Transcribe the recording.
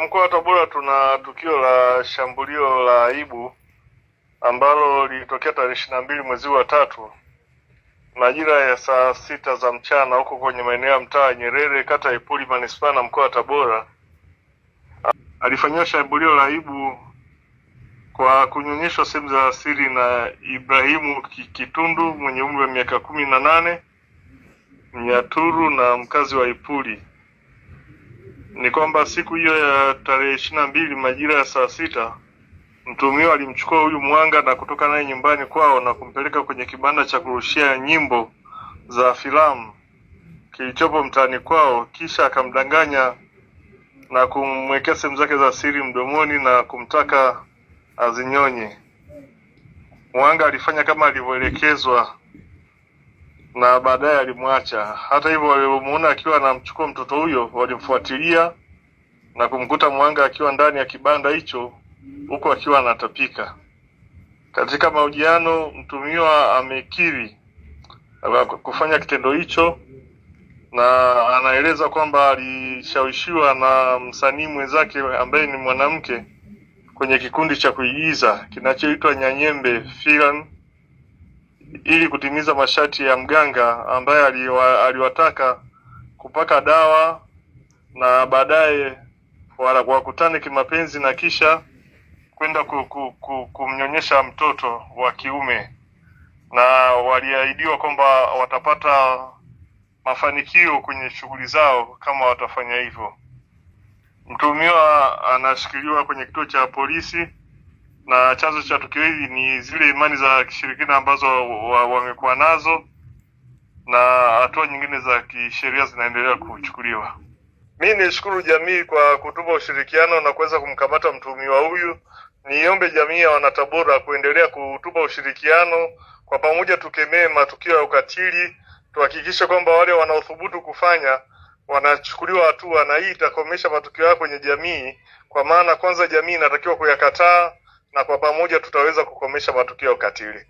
mkoa wa Tabora tuna tukio la shambulio la aibu ambalo lilitokea tarehe 22 mwezi wa tatu majira ya saa 6 za mchana huko kwenye maeneo ya mtaa Nyerere, kata ya Ipuli, manispaa na mkoa wa Tabora. Alifanyiwa shambulio la aibu kwa kunyonyeshwa sehemu za siri na Ibrahimu Kitundu mwenye umri wa miaka 18, Mnyaturu na mkazi wa Ipuli. Ni kwamba siku hiyo ya tarehe 22 majira ya saa 6 mtuhumiwa alimchukua huyu mwanga na kutoka naye nyumbani kwao na kumpeleka kwenye kibanda cha kurushia nyimbo za filamu kilichopo mtaani kwao, kisha akamdanganya na kumwekea sehemu zake za siri mdomoni na kumtaka azinyonye. Mwanga alifanya kama alivyoelekezwa na baadaye alimwacha. Hata hivyo, walipomuona akiwa anamchukua mtoto huyo walimfuatilia na kumkuta Mwanga akiwa ndani ya kibanda hicho huko akiwa anatapika. Katika mahojiano, mtuhumiwa amekiri kufanya kitendo hicho na anaeleza kwamba alishawishiwa na msanii mwenzake ambaye ni mwanamke kwenye kikundi cha kuigiza kinachoitwa Nyanyembe Film ili kutimiza masharti ya mganga ambaye aliwataka kupaka dawa na baadaye wakutane kimapenzi na kisha kwenda kumnyonyesha mtoto wa kiume, na waliahidiwa kwamba watapata mafanikio kwenye shughuli zao kama watafanya hivyo. Mtuhumiwa anashikiliwa kwenye kituo cha polisi na chanzo cha tukio hili ni zile imani za kishirikina ambazo wamekuwa nazo na hatua nyingine za kisheria zinaendelea kuchukuliwa. Mimi nishukuru jamii kwa kutupa ushirikiano na kuweza kumkamata mtuhumiwa huyu. Niombe jamii ya Wanatabora kuendelea kutupa ushirikiano, kwa pamoja tukemee matukio ya ukatili, tuhakikishe kwamba wale wanaothubutu kufanya wanachukuliwa hatua, na hii itakomesha matukio haya kwenye jamii, kwa maana kwanza jamii inatakiwa kuyakataa na kwa pamoja tutaweza kukomesha matukio ya ukatili.